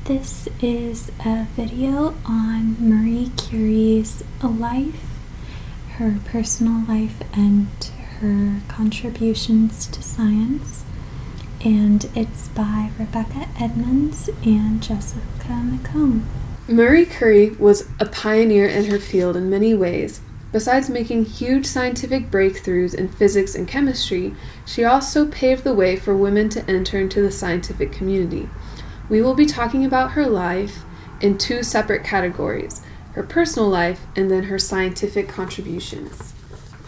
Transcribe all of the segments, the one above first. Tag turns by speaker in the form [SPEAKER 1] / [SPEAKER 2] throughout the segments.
[SPEAKER 1] This is a video on Marie Curie's life, her personal life, and her contributions to science, and it's by Rebecca Edmonds and Jessica McComb.
[SPEAKER 2] Marie Curie was a pioneer in her field in many ways. Besides making huge scientific breakthroughs in physics and chemistry, she also paved the way for women to enter into the scientific community. We will be talking about her life in two separate categories, her personal life and then her scientific contributions.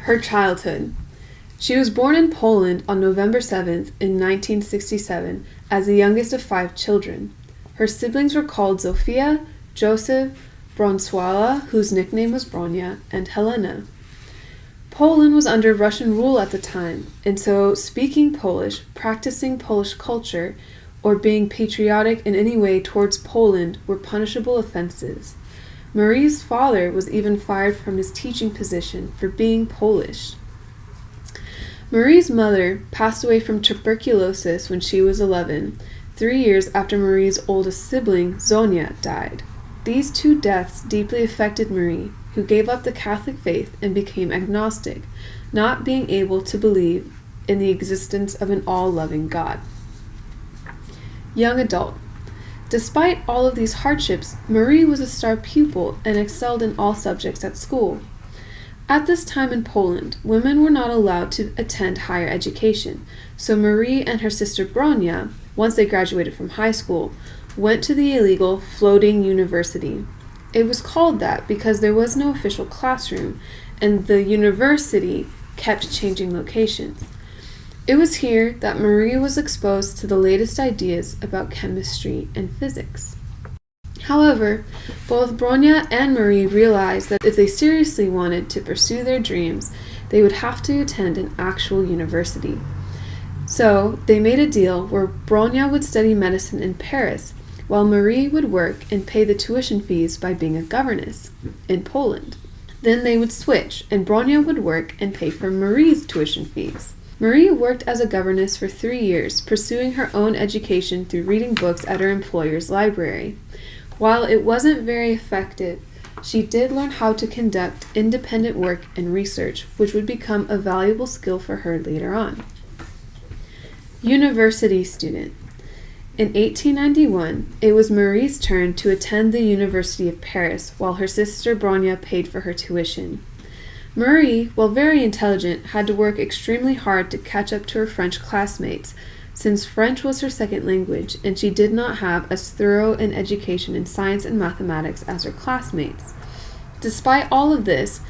[SPEAKER 2] Her childhood. She was born in Poland on November 7th in 1967 as the youngest of 5 children. Her siblings were called Zofia, Joseph, Bronswala, whose nickname was Bronia, and Helena. Poland was under Russian rule at the time, and so speaking Polish, practicing Polish culture, or being patriotic in any way towards Poland were punishable offenses. Marie's father was even fired from his teaching position for being Polish. Marie's mother passed away from tuberculosis when she was 11, 3 years after Marie's oldest sibling, Zonia, died. These 2 deaths deeply affected Marie, who gave up the Catholic faith and became agnostic, not being able to believe in the existence of an all-loving God. Young adult. Despite all of these hardships, Marie was a star pupil and excelled in all subjects at school. At this time in Poland, women were not allowed to attend higher education, so Marie and her sister Bronia, once they graduated from high school, went to the illegal floating university. It was called that because there was no official classroom, and the university kept changing locations. It was here that Marie was exposed to the latest ideas about chemistry and physics. However, both Bronia and Marie realized that if they seriously wanted to pursue their dreams, they would have to attend an actual university. So they made a deal where Bronia would study medicine in Paris, while Marie would work and pay the tuition fees by being a governess in Poland. Then they would switch, and Bronia would work and pay for Marie's tuition fees. Marie worked as a governess for 3 years, pursuing her own education through reading books at her employer's library. While it wasn't very effective, she did learn how to conduct independent work and research, which would become a valuable skill for her later on. University student. In 1891, it was Marie's turn to attend the University of Paris, while her sister Bronia paid for her tuition. Marie, while very intelligent, had to work extremely hard to catch up to her French classmates, since French was her second language, and she did not have as thorough an education in science and mathematics as her classmates. Despite all of this,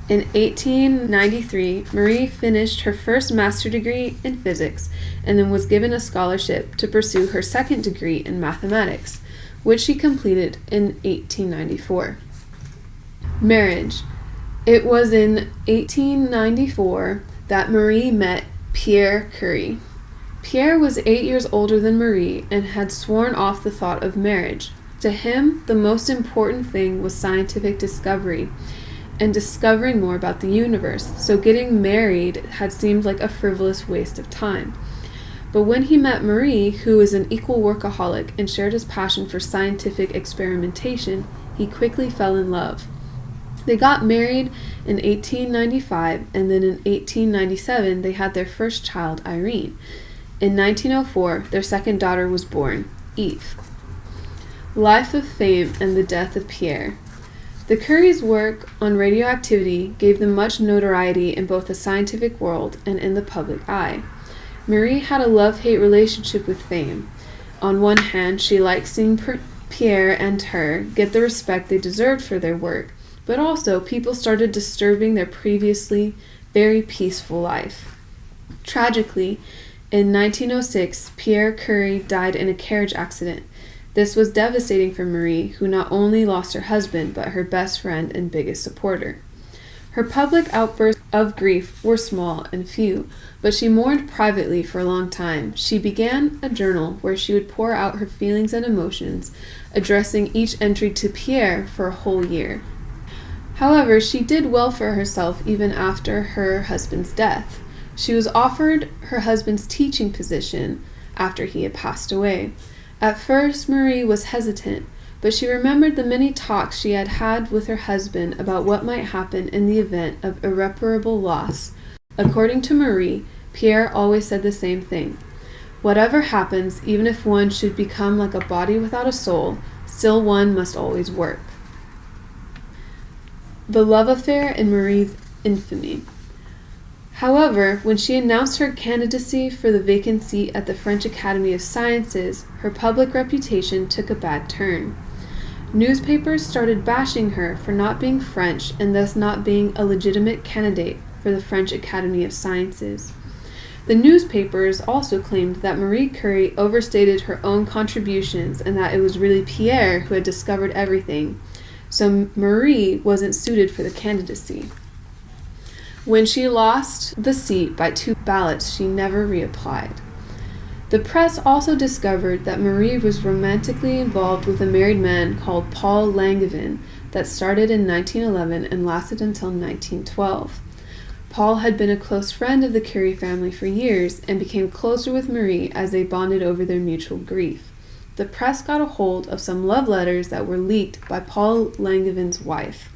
[SPEAKER 2] in 1893, Marie finished her first master's degree in physics and then was given a scholarship to pursue her second degree in mathematics, which she completed in 1894. Marriage. It was in 1894 that Marie met Pierre Curie. Pierre was 8 years older than Marie and had sworn off the thought of marriage. To him, the most important thing was scientific discovery and discovering more about the universe, so getting married had seemed like a frivolous waste of time. But when he met Marie, who was an equal workaholic and shared his passion for scientific experimentation, he quickly fell in love. They got married in 1895, and then in 1897 they had their first child, Irene. In 1904, their second daughter was born, Eve. Life of fame and the death of Pierre. The Curies' work on radioactivity gave them much notoriety in both the scientific world and in the public eye. Marie had a love-hate relationship with fame. On one hand, she liked seeing Pierre and her get the respect they deserved for their work, but also people started disturbing their previously very peaceful life. Tragically, in 1906, Pierre Curie died in a carriage accident. This was devastating for Marie, who not only lost her husband, but her best friend and biggest supporter. Her public outbursts of grief were small and few, but she mourned privately for a long time. She began a journal where she would pour out her feelings and emotions, addressing each entry to Pierre for a whole year. However, she did well for herself even after her husband's death. She was offered her husband's teaching position after he had passed away. At first, Marie was hesitant, but she remembered the many talks she had had with her husband about what might happen in the event of irreparable loss. According to Marie, Pierre always said the same thing. Whatever happens, even if one should become like a body without a soul, still one must always work. The love affair and Marie's infamy. However, when she announced her candidacy for the vacant seat at the French Academy of Sciences, her public reputation took a bad turn. Newspapers started bashing her for not being French and thus not being a legitimate candidate for the French Academy of Sciences. The newspapers also claimed that Marie Curie overstated her own contributions and that it was really Pierre who had discovered everything, so Marie wasn't suited for the candidacy. When she lost the seat by 2 ballots, she never reapplied. The press also discovered that Marie was romantically involved with a married man called Paul Langevin that started in 1911 and lasted until 1912. Paul had been a close friend of the Curie family for years and became closer with Marie as they bonded over their mutual grief. The press got a hold of some love letters that were leaked by Paul Langevin's wife.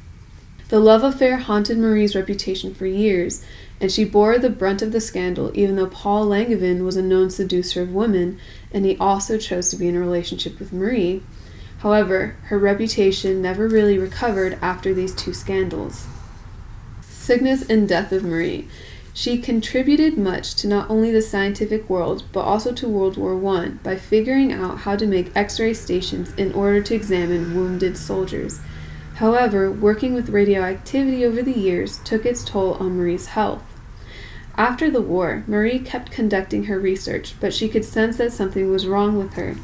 [SPEAKER 2] The love affair haunted Marie's reputation for years, and she bore the brunt of the scandal even though Paul Langevin was a known seducer of women, and he also chose to be in a relationship with Marie. However, her reputation never really recovered after these 2 scandals. Sickness and death of Marie. She contributed much to not only the scientific world, but also to World War I by figuring out how to make X-ray stations in order to examine wounded soldiers. However, working with radioactivity over the years took its toll on Marie's health. After the war, Marie kept conducting her research, but she could sense that something was wrong with her.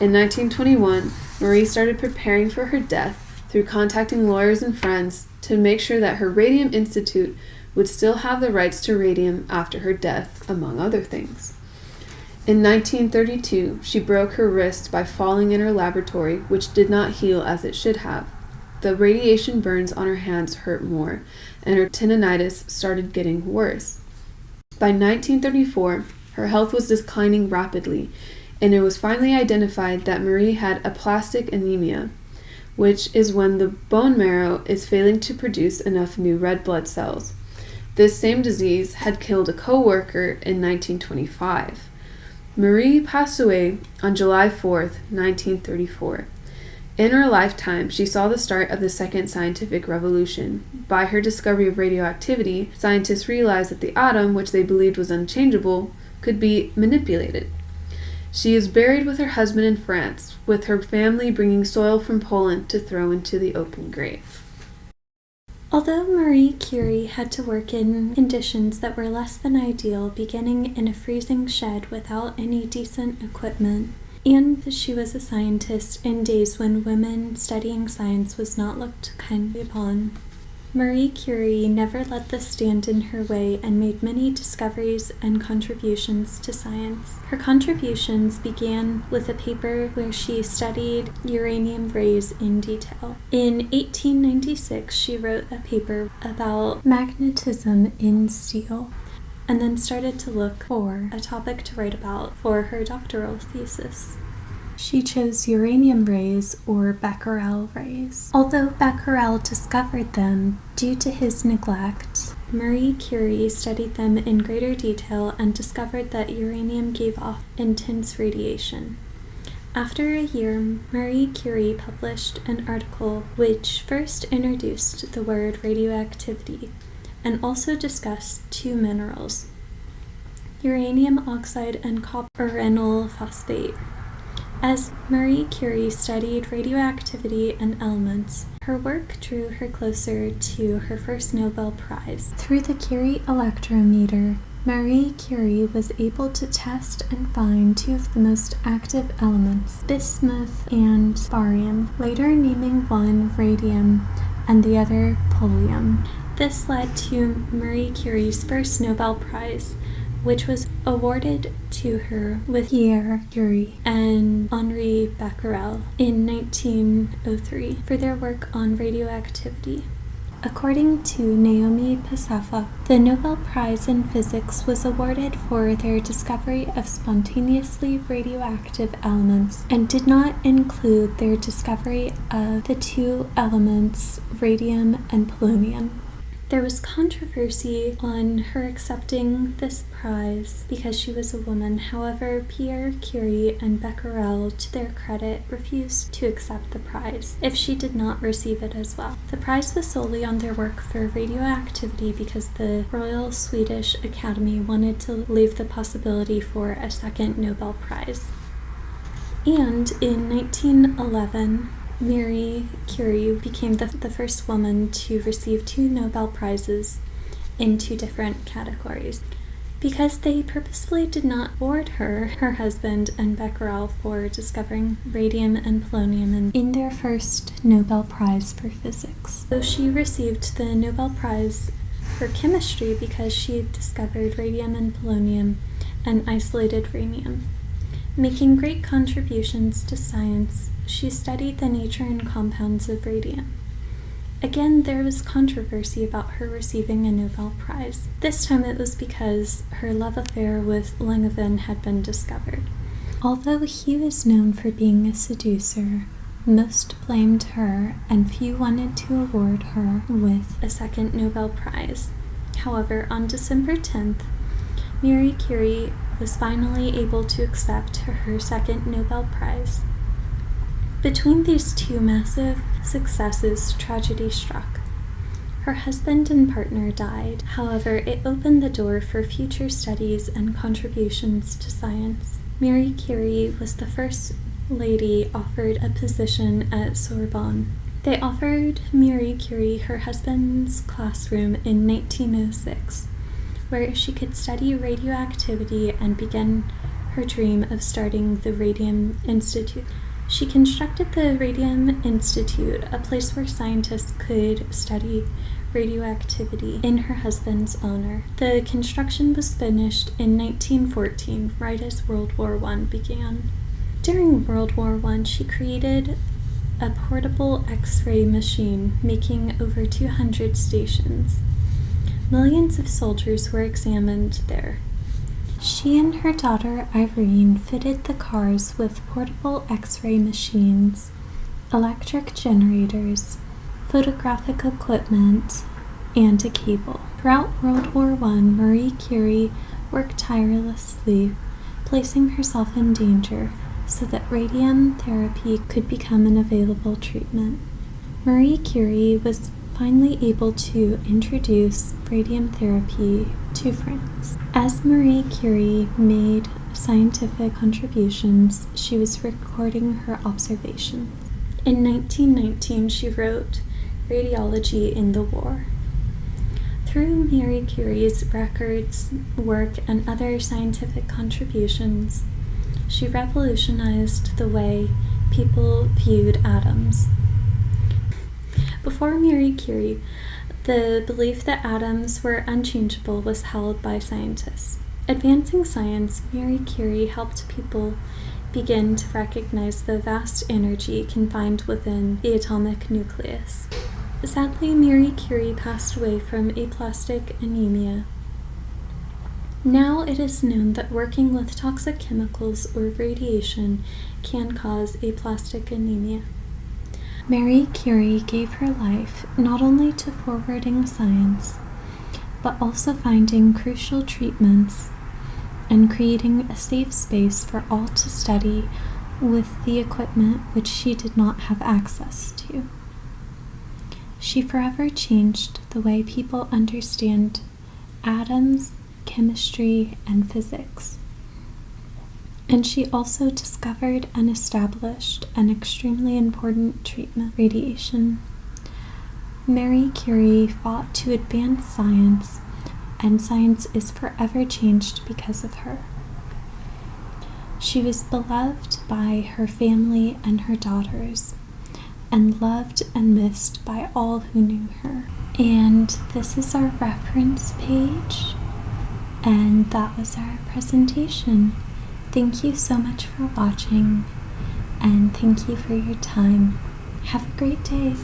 [SPEAKER 2] In 1921, Marie started preparing for her death through contacting lawyers and friends to make sure that her Radium Institute would still have the rights to radium after her death, among other things. In 1932, she broke her wrist by falling in her laboratory, which did not heal as it should have. The radiation burns on her hands hurt more, and her tendinitis started getting worse. By 1934, her health was declining rapidly, and it was finally identified that Marie had aplastic anemia, which is when the bone marrow is failing to produce enough new red blood cells. This same disease had killed a co-worker in 1925. Marie passed away on July 4th, 1934. In her lifetime, she saw the start of the second scientific revolution. By her discovery of radioactivity, scientists realized that the atom, which they believed was unchangeable, could be manipulated. She is buried with her husband in France, with her family bringing soil from Poland to throw into the open grave.
[SPEAKER 1] Although Marie Curie had to work in conditions that were less than ideal, beginning in a freezing shed without any decent equipment, and she was a scientist in days when women studying science was not looked kindly upon, Marie Curie never let this stand in her way and made many discoveries and contributions to science. Her contributions began with a paper where she studied uranium rays in detail. In 1896, she wrote a paper about magnetism in steel, and then started to look for a topic to write about for her doctoral thesis. She chose uranium rays, or Becquerel rays. Although Becquerel discovered them, due to his neglect, Marie Curie studied them in greater detail and discovered that uranium gave off intense radiation. After a year, Marie Curie published an article which first introduced the word radioactivity and also discussed 2 minerals, uranium oxide and copperenyl phosphate. As Marie Curie studied radioactivity and elements, her work drew her closer to her first Nobel Prize. Through the Curie electrometer, Marie Curie was able to test and find 2 of the most active elements, bismuth and barium, later naming one radium and the other polonium. This led to Marie Curie's first Nobel Prize, which was awarded to her with Pierre Curie and Henri Becquerel in 1903 for their work on radioactivity. According to Naomi Pasafa, the Nobel Prize in Physics was awarded for their discovery of spontaneously radioactive elements and did not include their discovery of the two elements radium and polonium. There was controversy on her accepting this prize because she was a woman. However, Pierre Curie and Becquerel, to their credit, refused to accept the prize if she did not receive it as well. The prize was solely on their work for radioactivity because the Royal Swedish Academy wanted to leave the possibility for a second Nobel Prize. And in 1911, Marie Curie became the first woman to receive 2 Nobel Prizes in 2 different categories. Because they purposefully did not award her husband, and Becquerel for discovering radium and polonium in their first Nobel Prize for physics. So she received the Nobel Prize for chemistry because she had discovered radium and polonium and isolated rhenium. Making great contributions to science, she studied the nature and compounds of radium. Again, there was controversy about her receiving a Nobel Prize. This time it was because her love affair with Langevin had been discovered. Although he was known for being a seducer, most blamed her and few wanted to award her with a second Nobel Prize. However, on December 10th, Marie Curie was finally able to accept her second Nobel Prize. Between these 2 massive successes, tragedy struck. Her husband and partner died. However, it opened the door for future studies and contributions to science. Marie Curie was the first lady offered a position at Sorbonne. They offered Marie Curie her husband's classroom in 1906, where she could study radioactivity and begin her dream of starting the Radium Institute. She constructed the Radium Institute, a place where scientists could study radioactivity, in her husband's honor. The construction was finished in 1914, right as World War I began. During World War I, she created a portable X-ray machine, making over 200 stations. Millions of soldiers were examined there. She and her daughter Irene fitted the cars with portable X-ray machines, electric generators, photographic equipment, and a cable. Throughout World War I, Marie Curie worked tirelessly, placing herself in danger so that radium therapy could become an available treatment. Marie Curie was finally able to introduce radium therapy to France. As Marie Curie made scientific contributions, she was recording her observations. In 1919, she wrote Radiology in the War. Through Marie Curie's records, work, and other scientific contributions, she revolutionized the way people viewed atoms. Before Marie Curie, the belief that atoms were unchangeable was held by scientists. Advancing science, Marie Curie helped people begin to recognize the vast energy confined within the atomic nucleus. Sadly, Marie Curie passed away from aplastic anemia. Now it is known that working with toxic chemicals or radiation can cause aplastic anemia. Marie Curie gave her life not only to forwarding science, but also finding crucial treatments and creating a safe space for all to study with the equipment which she did not have access to. She forever changed the way people understand atoms, chemistry, and physics. And she also discovered and established an extremely important treatment, radiation. Marie Curie fought to advance science, and science is forever changed because of her. She was beloved by her family and her daughters, and loved and missed by all who knew her. And this is our reference page, and that was our presentation. Thank you so much for watching, and thank you for your time. Have a great day.